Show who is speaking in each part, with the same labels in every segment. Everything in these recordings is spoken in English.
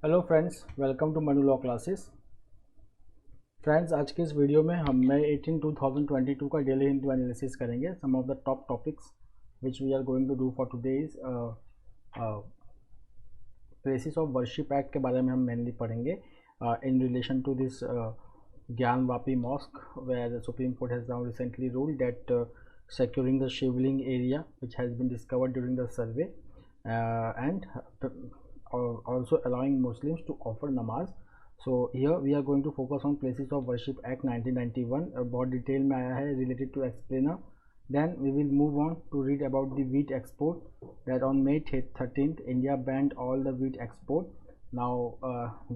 Speaker 1: Hello friends, welcome to Manu law classes. Friends, आज के इस वीडियो में हम मई 18 2022 का डेली हिंदू एनालिसिस करेंगे। Some of the top topics which we are going to do for today is places of worship act के बारे में हम मेनली पढ़ेंगे in relation to this Gyanvapi mosque where the Supreme Court has now recently ruled that securing the Shivling area which has been discovered during the survey and also allowing Muslims to offer namaz. So here we are going to focus on Places of Worship Act 1991. बहुत detail में आया है related to explainer. Then we will move on to read about the wheat export, that on May 13th India banned all the wheat export. Now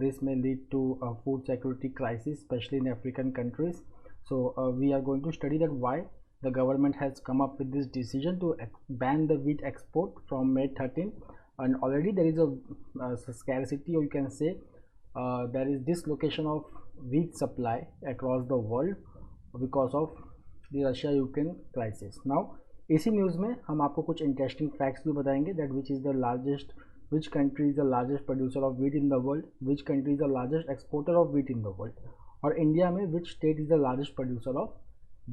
Speaker 1: this may lead to a food security crisis, especially in African countries. So we are going to study that why the government has come up with this decision to ban the wheat export from May 13th, and already there is a scarcity, or you can say there is dislocation of wheat supply across the world because of the Russia-Ukraine crisis. Now इसी news में हम आपको कुछ interesting facts भी बताएंगे, that which country is the largest producer of wheat in the world, which country is the largest exporter of wheat in the world, और India में which state is the largest producer of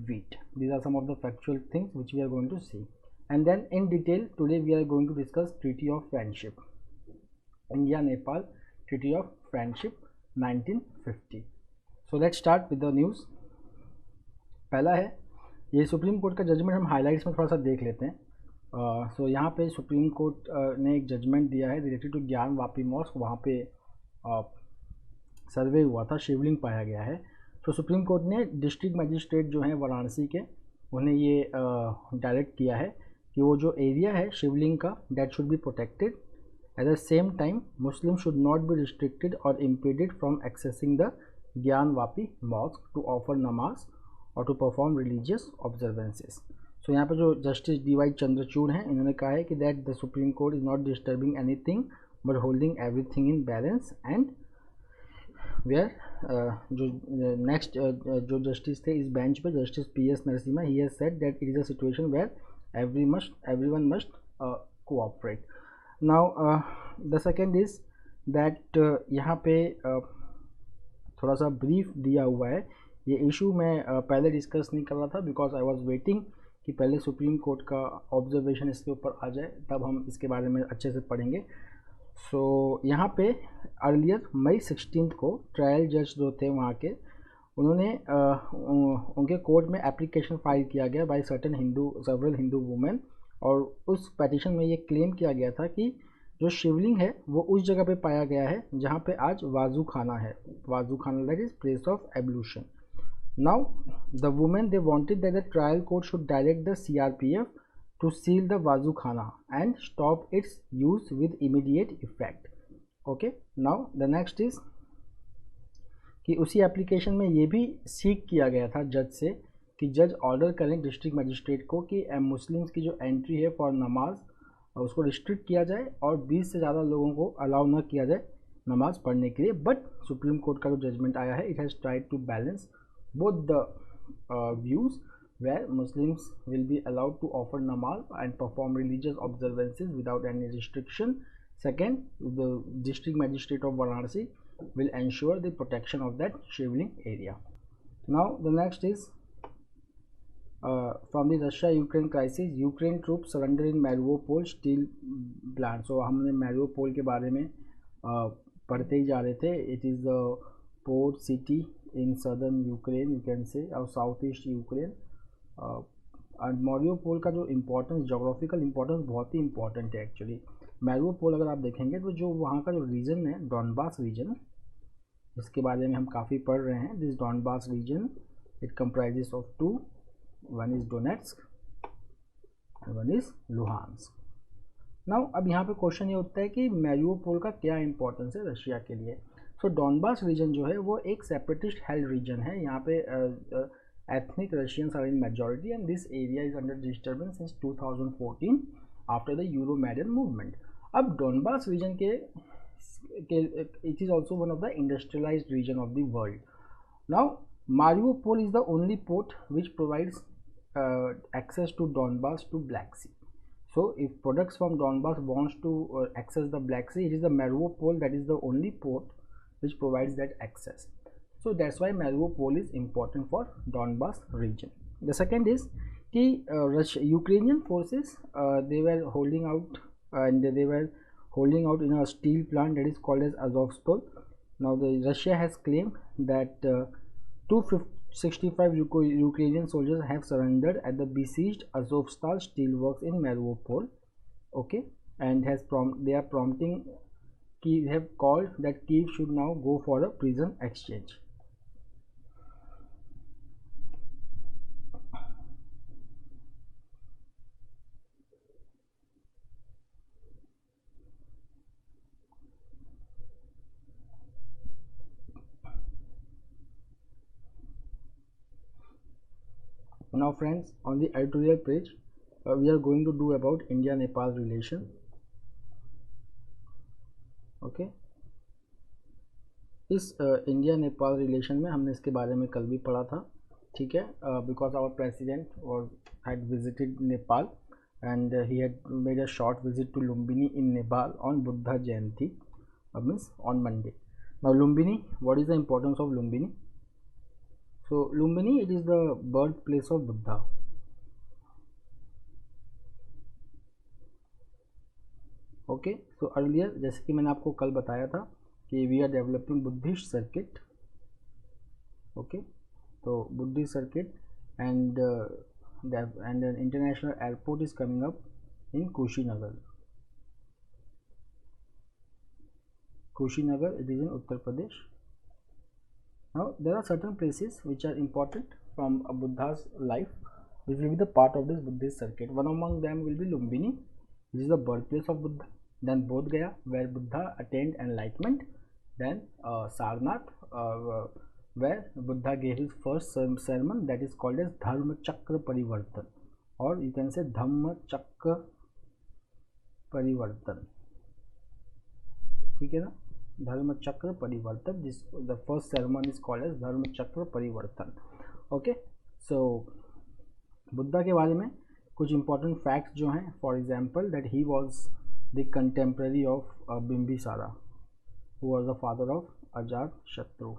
Speaker 1: wheat. These are some of the factual things which we are going to see, and then in detail today we are going to discuss Treaty of Friendship, India Nepal Treaty of Friendship 1950. So let's start with the news. पहला है ये supreme court का judgement, हम highlights में थोड़ा सा देख लेते हैं। सो यहाँ पे सुप्रीम कोर्ट ने एक जजमेंट दिया है रिलेटेड टू ज्ञान वापी मॉस्क। वहाँ पे सर्वे हुआ था, शिवलिंग पाया गया है। तो सुप्रीम कोर्ट ने डिस्ट्रिक्ट मजिस्ट्रेट जो हैं वाराणसी के, उन्हें ये डायरेक्ट किया है कि वो जो एरिया है शिवलिंग का, that should be protected. At the same time Muslim should not be restricted और इम्पेडेड फ्रॉम एक्सेसिंग द ज्ञान वापी मॉस्क टू ऑफर नमाज और टू परफॉर्म रिलीजियस ऑब्जर्वेंसेस। सो यहाँ पर जो जस्टिस डी.वाई. चंद्रचूड़ हैं, इन्होंने कहा है कि that the Supreme Court is not disturbing anything but holding everything in balance, and where जो नेक्स्ट जो जस्टिस थे इस बेंच पे, justice P S. Narasimha, he has said that it is a situation where everyone must cooperate. Now the second is that यहाँ पे थोड़ा सा brief दिया हुआ है। ये इशू मैं पहले डिस्कस नहीं कर रहा था बिकॉज आई वॉज वेटिंग कि पहले सुप्रीम कोर्ट का ऑब्जर्वेशन इसके ऊपर आ जाए, तब हम इसके बारे में अच्छे से पढ़ेंगे। सो यहाँ पे अर्लियर मई 16 को ट्रायल जज जो थे वहाँ के, उन्होंने उनके कोर्ट में एप्लीकेशन फाइल किया गया बाय सेवरल हिंदू वुमेन, और उस पेटिशन में ये क्लेम किया गया था कि जो शिवलिंग है वो उस जगह पे पाया गया है जहाँ पे आज वाजू खाना है। वाजू खाना that is place of ablution. Now the women they wanted that the trial court should direct the CRPF to seal the Wazu Khana and stop its use with immediate effect. Okay, now the next is कि उसी application में ये भी सीख किया गया था जज से कि जज ऑर्डर करें डिस्ट्रिक्ट मजिस्ट्रेट को कि मुस्लिम्स की जो एंट्री है फॉर नमाज उसको रिस्ट्रिक्ट किया जाए और 20 से ज़्यादा लोगों को अलाउ न किया जाए नमाज पढ़ने के लिए। बट सुप्रीम कोर्ट का जो जजमेंट आया है, it has tried to balance both the views where Muslims will be allowed to offer namaz and perform religious observances without any restriction. Second, the district magistrate of Varanasi will ensure the protection of that Shivling area. Now the next is from the Russia-Ukraine crisis, Ukraine troops surrender in Mariupol steel plant. So हमने Mariupol के बारे में पढ़ते ही जा रहे थे। It is the port city in southern Ukraine, you can say, or southeast Ukraine. And Mariupol का जो इम्पोर्टेंस, जोग्राफिकल इम्पोर्टेंस बहुत ही इम्पोर्टेंट है एक्चुअली। मैरियोपोल अगर आप देखेंगे तो जो वहाँ का जो रीजन है, डॉनबास रीजन, इसके बारे में हम काफ़ी पढ़ रहे हैं। This Donbas region it comprises of two, one is Donetsk and one is Luhansk. Now अब यहाँ पे क्वेश्चन ये होता है कि मैरियोपोल का क्या इंपॉर्टेंस है रशिया के लिए। सो डॉनबास रीजन जो है वो एक सेपरेटिस्ट हेल्ड रीजन है। यहाँ पे ethnic Russians are in majority and this area is under disturbance since 2014 after the Euromaidan movement. अब Donbas region के it is also one of the industrialized region of the world. Now Mariupol is the only port which provides access to Donbas to Black Sea. So if products from Donbass wants to access the Black Sea, it is the Mariupol that is the only port which provides that access. So that's why Mariupol is important for Donbass region. The second is कि Ukrainian forces they were holding out and they were holding out in a steel plant that is called as Azovstal. Now the Russia has claimed that 265 Ukrainian soldiers have surrendered at the besieged Azovstal steelworks in Mariupol. Okay, and they are prompting Kiev, have called that Kiev should now go for a prison exchange. Now friends, on the editorial page we are going to do about India-Nepal relation. Okay इस India Nepal relation में हमने इसके बारे में कल भी पढ़ा था, ठीक है, because our president was had visited Nepal and he had made a short visit to Lumbini in Nepal on Buddha Jayanti means on Monday. Now Lumbini, what is the importance of Lumbini? So Lumbini it is the birth place of Buddha. Okay, so earlier जैसे कि मैंने आपको कल बताया था कि we are developing Buddhist circuit. Okay, तो Buddhist circuit and an international airport is coming up in Kushinagar. Kushinagar, it is in Uttar Pradesh. Now there are certain places which are important from a Buddha's life which will be the part of this Buddhist circuit. One among them will be Lumbini, which is the birthplace of Buddha. Then Bodh Gaya, where Buddha attained enlightenment. Then Sarnath, where Buddha gave his first sermon, that is called as Dharma Chakra Parivartan, or you can say Dhamma Chakra Parivartan. ठीक है ना, धर्म चक्र परिवर्तन, जिस the first ceremony is called as Dharma Chakra परिवर्तन. Okay, सो बुद्धा के बारे में कुछ इंपॉर्टेंट फैक्ट्स जो हैं, for example that he was the contemporary of Bimbisara who was the father of Ajatashatru.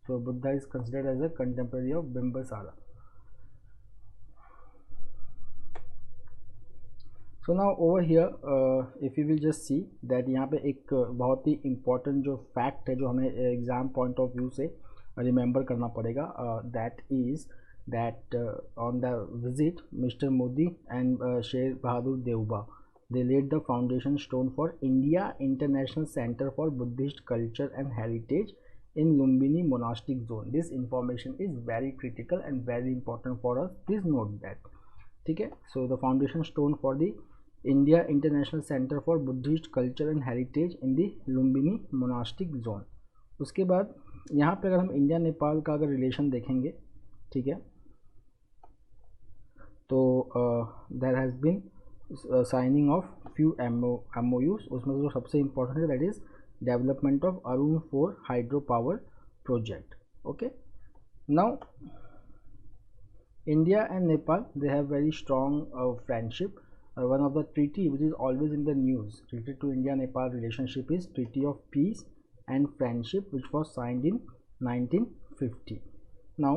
Speaker 1: So Buddha is considered as a contemporary of Bimbisara. So now over here if you will just see that यहाँ पे एक बहुत ही important जो fact है जो हमें exam point of view से remember करना पड़ेगा, that is that on the visit mister Modi and Sher Bahadur Deuba, they laid the foundation stone for India International Center for Buddhist Culture and Heritage in Lumbini Monastic Zone. This information is very critical and very important for us. Please note that. ठीक है, so the foundation stone for the India International Center for Buddhist Culture and Heritage in the Lumbini Monastic Zone. उसके बाद यहाँ पे अगर हम India Nepal का अगर रिलेशन देखेंगे, ठीक है, तो there has been signing of few MOUs. उसमें जो सबसे इम्पोर्टेंट है that is development of Arun 4 hydro power project. Okay, now India and Nepal, they have very strong friendship. One of the treaty which is always in the news related to India-Nepal relationship is Treaty of Peace and Friendship, which was signed in 1950. Now,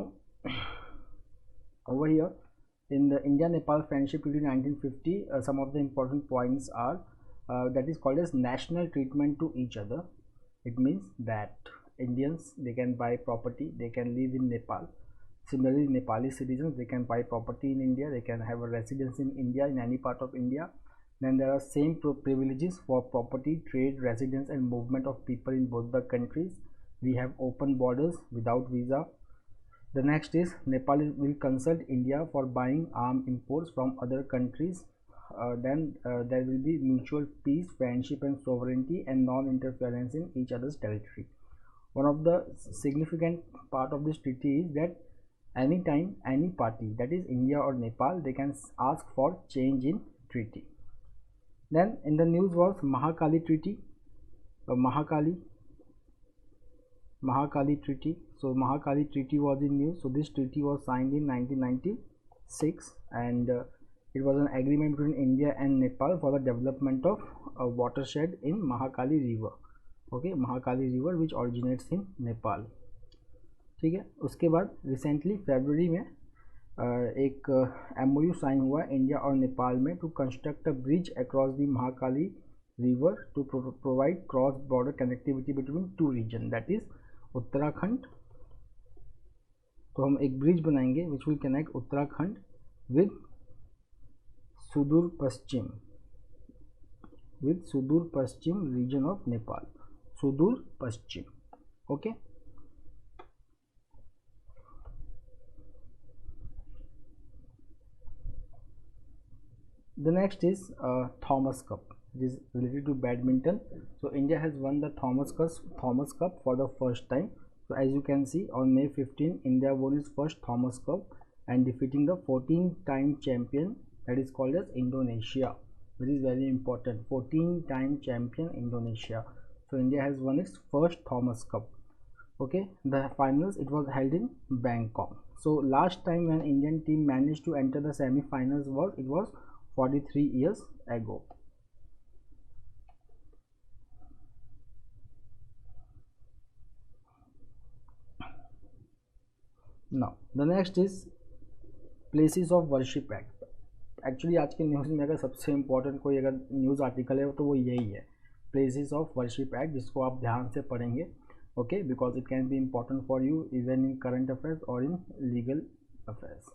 Speaker 1: over here in the India-Nepal Friendship Treaty 1950, some of the important points are that is called as national treatment to each other. It means that Indians, they can buy property, they can live in Nepal. Similarly, Nepali citizens, they can buy property in India, they can have a residence in India, in any part of India. Then there are same privileges for property, trade, residence and movement of people in both the countries. We have open borders without visa. The next is Nepal will consult India for buying armed imports from other countries. Then there will be mutual peace, friendship and sovereignty and non-interference in each other's territory. One of the significant part of this treaty is that anytime any party, that is India or Nepal, they can ask for change in treaty. Then in the news was Mahakali Treaty, Mahakali Treaty. So Mahakali Treaty was in news. So this treaty was signed in 1996 and It was an agreement between India and Nepal for the development of a watershed in Mahakali River. Okay, Mahakali River which originates in Nepal. ठीक है, उसके बाद recently फरवरी में एक MOU sign हुआ India और नेपाल में to construct a bridge across the Mahakali river to provide cross border connectivity between two region, that is Uttarakhand. तो हम एक ब्रिज बनाएंगे which will connect Uttarakhand with Sudur Paschim region of Nepal, Sudur Paschim. Okay, the next is Thomas Cup, which is related to badminton. So India has won the Thomas Cup for the first time. So as you can see, on May 15 India won its first Thomas Cup and defeating the 14-time champion, that is called as Indonesia, which is very important. 14-time champion Indonesia. So India has won its first Thomas Cup. Okay, the finals, it was held in Bangkok. So last time when Indian team managed to enter the semi-finals was 43 years ago. Now the next is Places of Worship Act. Actually आज के news में अगर सबसे important कोई अगर news article है तो वो यही है, प्लेसेस ऑफ वर्शिप एक्ट, जिसको आप ध्यान से पढ़ेंगे. Okay, because it can be important for you even in current affairs और इन लीगल अफेयर्स.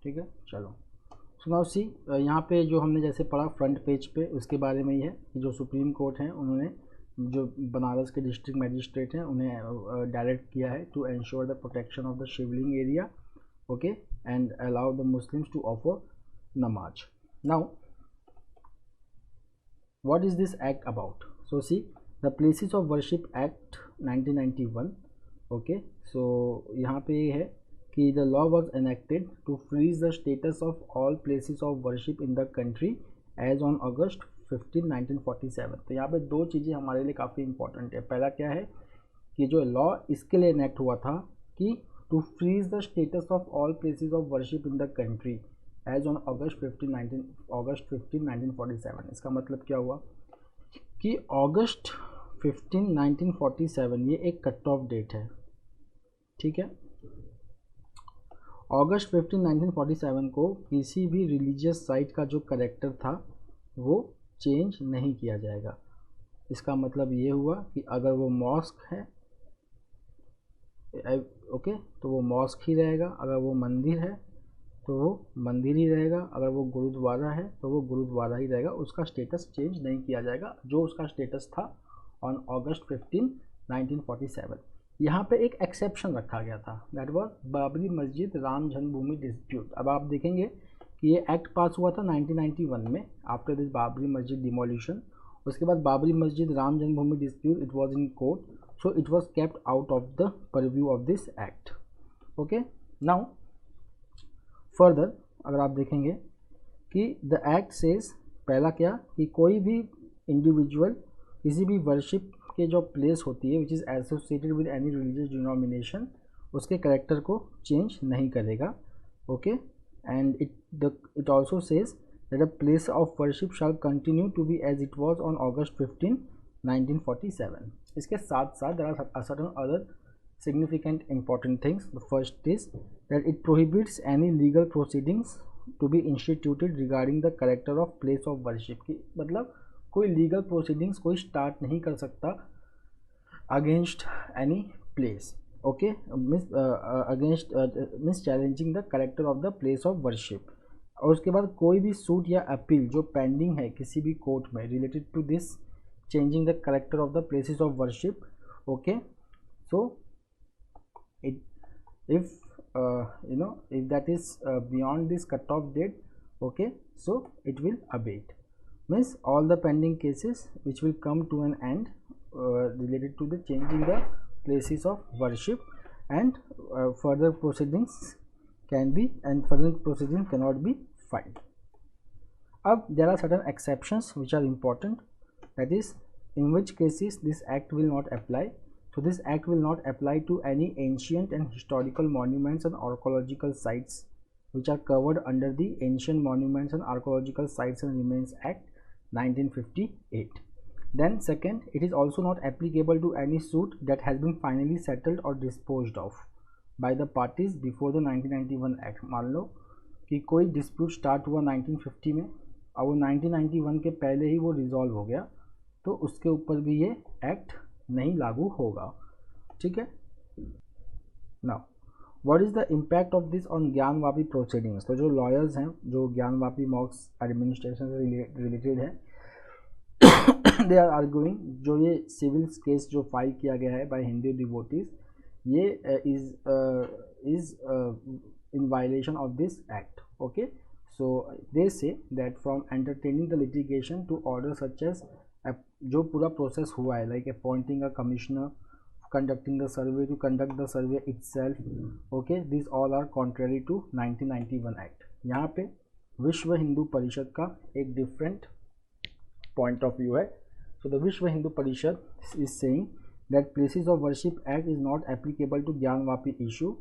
Speaker 1: ठीक है, चलो. सो नाउ सी, यहाँ पे जो हमने जैसे पढ़ा फ्रंट पेज पे, उसके बारे में ही है कि जो सुप्रीम कोर्ट हैं उन्होंने जो बनारस के डिस्ट्रिक्ट मैजिस्ट्रेट हैं उन्हें डायरेक्ट किया है to ensure the protection of the Shivling area. Okay, and allow the Muslims to offer नमाज. Now what is this act about? So see, the places of worship act 1991. Okay, so यहाँ पे ये है कि the law was enacted to freeze the status of all places of worship in the country as on August 15, 1947. तो यहाँ पे दो चीज़ें हमारे लिए काफ़ी इंपॉर्टेंट है. पहला क्या है कि जो लॉ इसके लिए एनेक्ट हुआ था कि to freeze the status of all places of worship in the country as on August 15, 1947. इसका मतलब क्या हुआ कि अगस्त 15, 1947 ये एक कट ऑफ डेट है. ठीक है, अगस्त 15, 1947 को किसी भी रिलीजियस साइट का जो करेक्टर था वो चेंज नहीं किया जाएगा. इसका मतलब ये हुआ कि अगर वो मॉस्क है, ओके, तो वो मॉस्क ही रहेगा. अगर वो मंदिर है तो वो मंदिर ही रहेगा. अगर वो गुरुद्वारा है तो वो गुरुद्वारा ही रहेगा. उसका स्टेटस चेंज नहीं किया जाएगा जो उसका स्टेटस था ऑन अगस्त 15, 1947. यहाँ पे एक एक्सेप्शन रखा गया था, दैट वाज बाबरी मस्जिद राम जन्मभूमि डिस्प्यूट. अब आप देखेंगे कि ये एक्ट पास हुआ था 1991 में आफ्टर दिस बाबरी मस्जिद डिमोलिशन. उसके बाद बाबरी मस्जिद राम जन्मभूमि dispute it was in court, so it was kept out of the purview of this act. Okay, now further अगर आप देखेंगे कि द एक्ट सेज, पहला क्या कि कोई भी इंडिविजुअल किसी भी वर्शिप के जो प्लेस होती है which is associated with any religious denomination, उसके करेक्टर को चेंज नहीं करेगा. Okay, and it also says that a place of worship shall continue to be as it was on August 15, 1947. इसके साथ साथ there are certain other significant important things. The first is that it prohibits any legal proceedings to be instituted regarding the character of place of worship. की मतलब कोई legal proceedings कोई start नहीं कर सकता against any place. Okay, against means challenging the character of the place of worship. और उसके बाद कोई भी सूट या अपील जो पेंडिंग है किसी भी कोर्ट में related to this changing the character of the places of worship. Okay, so if if that is beyond this cutoff date, okay, so it will abate. Means all the pending cases which will come to an end related to the changing the places of worship, and further proceedings can be, and further proceedings cannot be filed. अब there are certain exceptions which are important, that is in which cases this act will not apply. So this act will not apply to any ancient and historical monuments and archaeological sites. which are covered under the Ancient Monuments and Archaeological Sites and Remains Act 1958. Then second, it is also not applicable to any suit that has been finally settled or disposed of by the parties before the 1991 Act. मान लो कि कोई dispute start हुआ 1950 में और वो 1991 के पहले ही वो resolve हो गया, तो उसके ऊपर भी ये act नहीं लागू होगा, ठीक है। Now what is the impact of this on Gyanvapi proceedings? तो जो lawyers हैं, जो ज्ञानवापी मॉक्स एडमिनिस्ट्रेशन से रिलेटेड है, दे आर आर्गुइंग, जो ये सिविल केस जो फाइल किया गया है बाय हिंदू डिवोटीज, ये is in violation of this act. Okay, so they say that from entertaining the litigation to order such as, जो पूरा प्रोसेस हुआ है, like appointing a commissioner, conducting the survey, to conduct the survey itself, okay, these all are contrary to 1991 act। यहाँ पे विश्व हिंदू परिषद का एक डिफरेंट पॉइंट ऑफ व्यू है। So the Vishwa Hindu Parishad is saying that places of worship act is not applicable to Gyanvapi issue,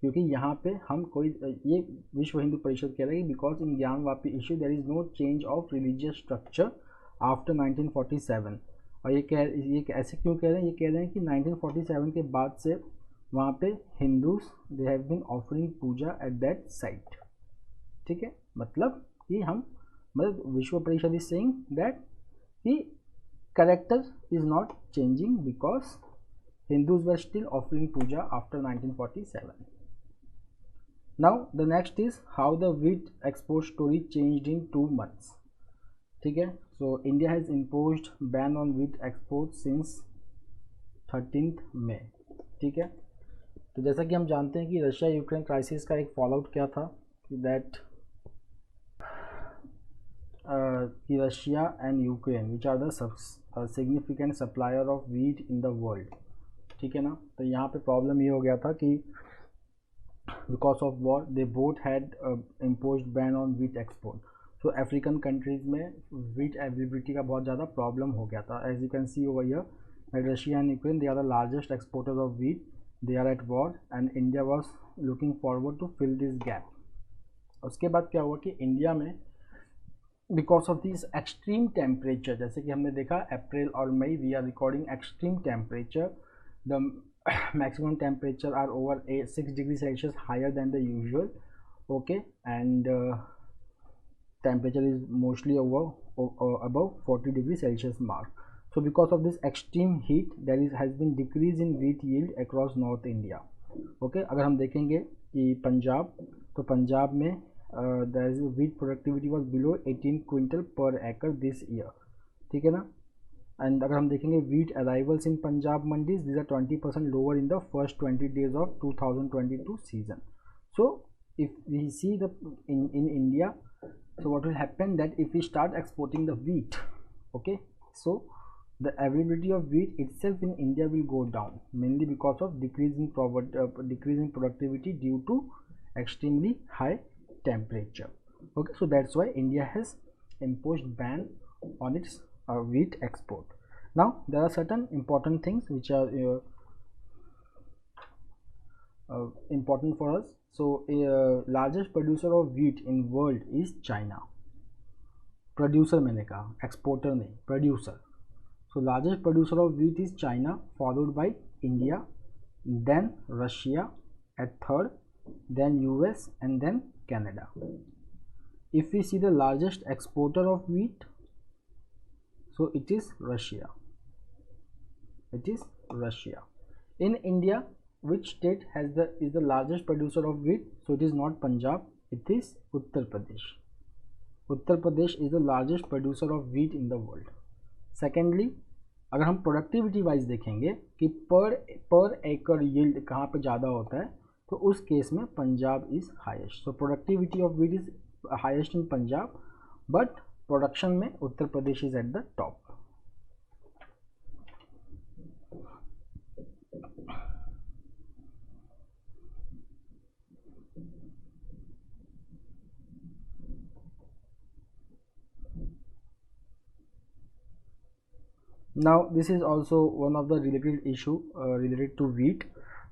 Speaker 1: क्योंकि यहाँ पे हम कोई, ये विश्व हिंदू परिषद कह रही है because in Gyanvapi issue there is no change of religious structure after 1947। और ये ऐसे क्यों कह रहे हैं? ये कह रहे हैं कि 1947 के बाद से वहाँ पे Hindus they have been offering puja at that site, ठीक है। मतलब कि हम, मतलब Vishwa Parishad is saying that कि character is not changing because Hindus were still offering puja after 1947। Now the next is how the wheat export story changed in 2 months, ठीक है। So India has imposed ban on wheat export since 13 May, ठीक है। तो जैसा कि हम जानते हैं कि रशिया यूक्रेन क्राइसिस का एक फॉल आउट क्या था, दैट कि Russia and Ukraine which are the significant supplier of wheat in the world, ठीक है ना। तो यहाँ पे प्रॉब्लम ये हो गया था कि because of war they both had imposed ban on wheat export. So African countries में व्हीट अवेलेबिलिटी का बहुत ज़्यादा प्रॉब्लम हो गया था। As you can see over here that Russia and Ukraine they are the largest exporters of wheat, they are at war and India was looking forward to fill this gap. उसके बाद क्या हुआ कि India में because of this extreme temperature, जैसे कि हमने देखा अप्रैल और मई we are recording extreme temperature, the maximum temperature are over 6 degree Celsius higher than the usual, okay, and temperature is mostly above 40 degree Celsius mark. So because of this extreme heat there has been decrease in wheat yield across North India. Okay, अगर हम देखेंगे कि पंजाब, तो पंजाब में there is wheat productivity was below 18 quintal पर acre this year, ठीक है ना। एंड अगर हम देखेंगे wheat arrivals in Punjab mandis, these are 20% lower in the first 20 days of 2022 season. So if we see the in India, so what will happen that if we start exporting the wheat, okay, so the availability of wheat itself in India will go down, mainly because of decrease in productivity due to extremely high temperature. Okay, so that's why India has imposed ban on its wheat export. Now there are certain important things which are important for us. So largest producer of wheat in world is China. Producer मैंने कहा, exporter नहीं, producer. So largest producer of wheat is China, followed by India, then Russia at third, then US and then Canada. If we see the largest exporter of wheat, so it is Russia. It is Russia. In India, which state is the largest producer of wheat? So it is not Punjab, it is Uttar Pradesh. Uttar Pradesh is the largest producer of wheat in the world. Secondly, अगर हम productivity wise देखेंगे कि पर एकड़ yield कहाँ पे ज़्यादा होता है, तो उस केस में Punjab is highest. So productivity of wheat is highest in Punjab, but production में Uttar Pradesh is at the top. Now this is also one of the related issue related to wheat.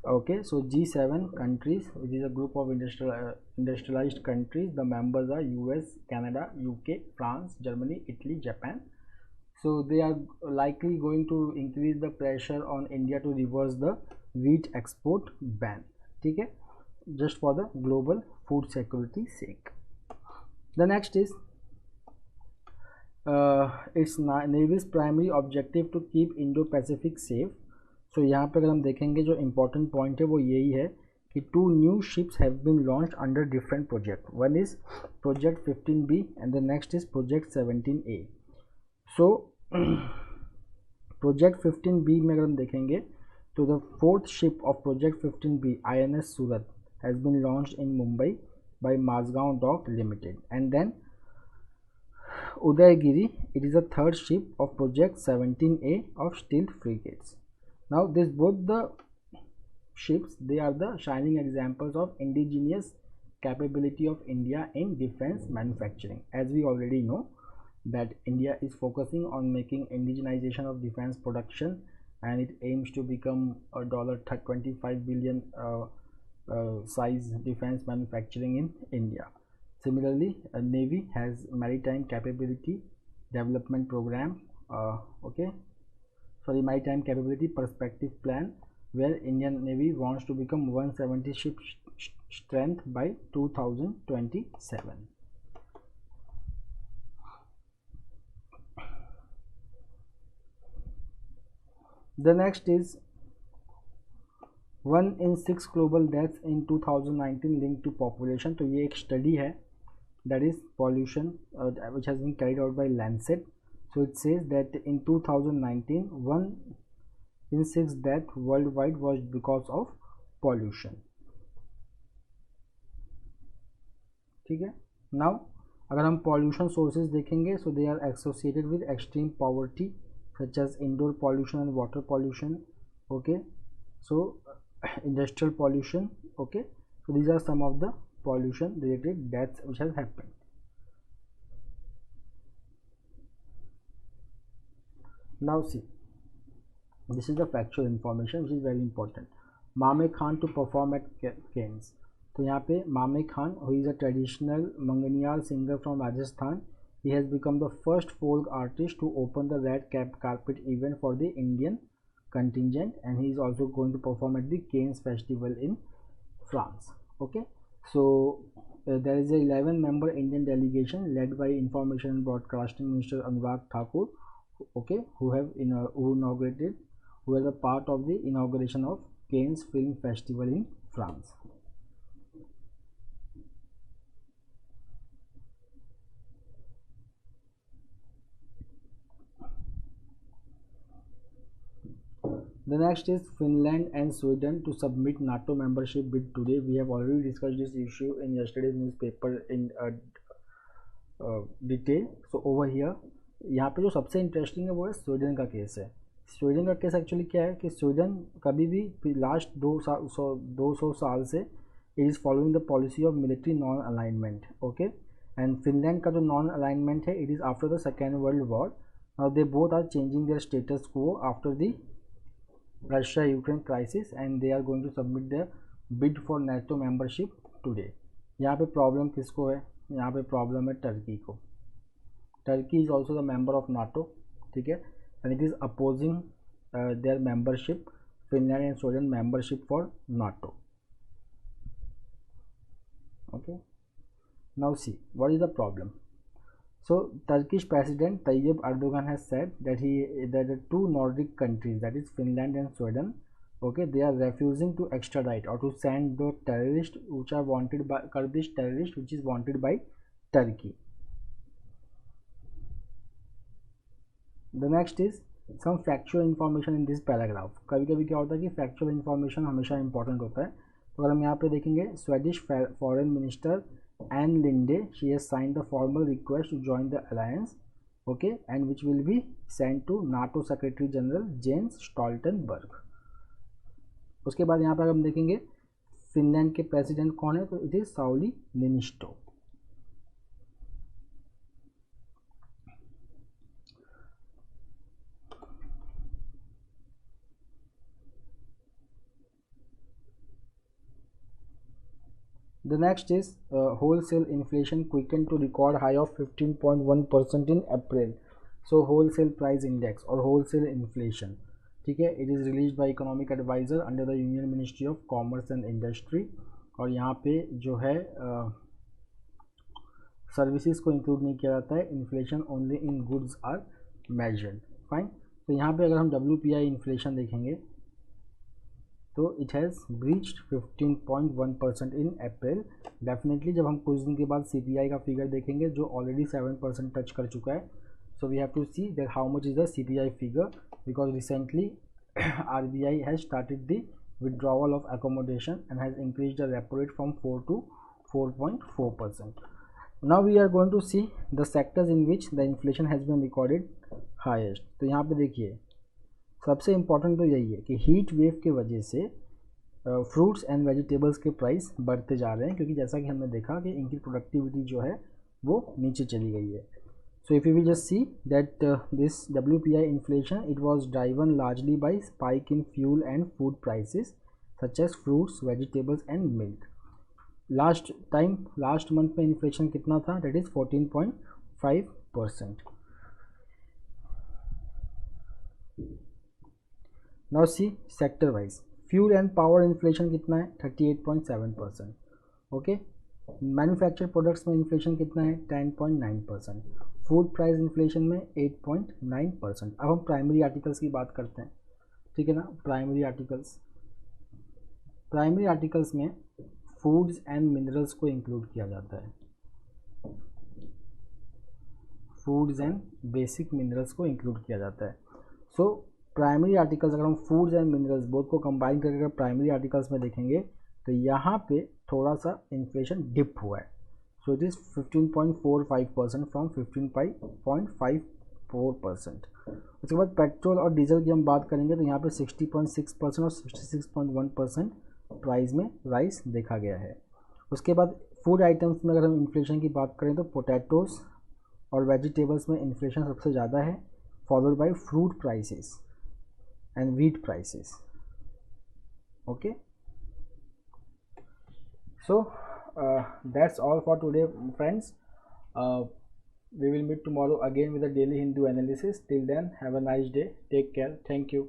Speaker 1: Okay, so G7 countries, which is a group of industrialized countries. The members are US, Canada, UK, France, Germany, Italy, Japan. So they are likely going to increase the pressure on India to reverse the wheat export ban. ठीक है, just for the global food security sake. The next is its Navy's primary objective to keep Indo-Pacific safe. So यहाँ पे अगर हम देखेंगे जो important point है वो यही है कि 2 new ships have been launched under different project. One is Project 15B and the next is Project 17A. So Project 15B में अगर हम देखेंगे तो the 4th ship of Project 15B, INS Surat, has been launched in Mumbai by Mazgaon Dock Limited. And then Udaygiri, it is the 3rd ship of Project 17A of Stealth Frigates. Now this both the ships, they are the shining examples of indigenous capability of India in defense manufacturing. As we already know that India is focusing on making indigenization of defense production, and it aims to become a $25 billion size defense manufacturing in India. Similarly, Navy has maritime capability development program, maritime capability perspective plan, where Indian Navy wants to become 170 ship strength by 2027. The next is 1 in 6 global deaths in 2019 linked to population. तो ये एक study है that is pollution which has been carried out by Lancet. So it says that in 2019 1 in 6 death worldwide was because of pollution. ठीक है. Now अगर हम pollution sources देखेंगे, so they are associated with extreme poverty such as indoor pollution and water pollution. Okay, so industrial pollution. Okay, so these are some of the pollution related deaths which has happened. Now see, this is the factual information which is very important. Mame Khan to perform at Cannes. तो यहाँ पे Mame Khan, who is a traditional Manganiyar singer from Rajasthan, he has become the first folk artist to open the red carpet event for the Indian contingent, and he is also going to perform at the Cannes festival in France. Okay, so there is a 11-member Indian delegation led by Information and Broadcasting Minister Anurag Thakur, okay, who are a part of the inauguration of Cannes Film Festival in France. The next is Finland and Sweden to submit NATO membership bid today. We have already discussed this issue in yesterday's newspaper in detail. So over here, यहाँ पे जो सबसे interesting है वो है Sweden का case है. Sweden का केस एक्चुअली क्या है कि स्वीडन कभी भी लास्ट 200 साल से it is following the policy of military non alignment. Okay, and Finland का जो नॉन अलाइनमेंट है it is after the second world war. Now they both are changing their status quo after the Russia Ukraine crisis, and they are going to submit their bid for NATO membership today. यहाँ पे problem किसको है? यहाँ पे problem है Turkey को. Turkey is also the member of NATO. ठीक है, and it is opposing their membership, Finland and Sweden membership for NATO. Okay, now see what is the problem. So Turkish President Tayyip Erdogan has said that the two Nordic countries, that is Finland and Sweden, okay, they are refusing to extradite or to send the terrorists which are wanted by Kurdish terrorists, which is wanted by Turkey. The next is some factual information in this paragraph. कभी कभी क्या होता है कि factual information हमेशा important होता है. तो अगर हम यहाँ पे देखेंगे, Swedish Foreign Minister Ann Linde, she has signed the formal request to join the alliance, okay, and which will be sent to NATO Secretary General Jens Stoltenberg. उसके बाद यहाँ पर हम देखेंगे फिनलैंड के प्रेसिडेंट कौन है, तो it is साउली Niinistö. The next is wholesale inflation quickened to record high of 15.1% in April. So wholesale price index और wholesale inflation, ठीक है, it is released by economic advisor under the Union Ministry of Commerce and Industry. और यहाँ पे जो है services को include नहीं किया जाता है, inflation only in goods are measured. Fine. तो यहाँ पे अगर हम WPI इन्फ्लेशन देखेंगे तो it has breached 15.1% in April. Definitely जब हम कुछ दिन के बाद CPI का फिगर देखेंगे जो ऑलरेडी 7% टच कर चुका है. So we have to see that how much is the CPI figure, because recently RBI has started the withdrawal of accommodation and has increased the repo rate from 4 to 4.4%. Now we are going to see the sectors in which the inflation has been recorded highest. तो यहाँ पे देखिए सबसे important तो यही है कि heat wave के वजह से फ्रूट्स एंड वेजिटेबल्स के प्राइस बढ़ते जा रहे हैं, क्योंकि जैसा कि हमने देखा कि इनकी प्रोडक्टिविटी जो है वो नीचे चली गई है. So if you will just see that this WPI inflation, it was driven largely by spike in fuel and food prices such as fruits, vegetables and milk. Last month में इन्फ्लेशन कितना था? That is 14.5%. Now see sector wise. Fuel and power inflation कितना है? 38.7%. Okay. Manufactured products में inflation कितना है? 10.9%. Food price inflation में 8.9%. अब हम प्राइमरी आर्टिकल्स की बात करते हैं, ठीक है ना. प्राइमरी आर्टिकल्स में फूड्स एंड मिनरल्स को इंक्लूड किया जाता है. फूड्स एंड बेसिक मिनरल्स को इंक्लूड किया जाता है. सो प्राइमरी आर्टिकल्स, अगर हम फूड्स एंड मिनरल्स बोथ को कंबाइन करके अगर प्राइमरी आर्टिकल्स में देखेंगे तो यहाँ पे थोड़ा सा इन्फ्लेशन डिप हुआ है. So it is 15.45% from 15.54%. उसके बाद पेट्रोल और डीजल की हम बात करेंगे तो यहाँ पे 60.6% और 66.1% प्राइस में राइस देखा गया है. उसके बाद फूड आइटम्स में अगर हम इन्फ्लेशन की बात करें तो पोटैटोज़ और वेजिटेबल्स में इन्फ्लेशन सबसे ज़्यादा है, followed by fruit prices and wheat prices. Okay. So that's all for today, friends. We will meet tomorrow again with a daily Hindu analysis. Till then, have a nice day. Take care. Thank you.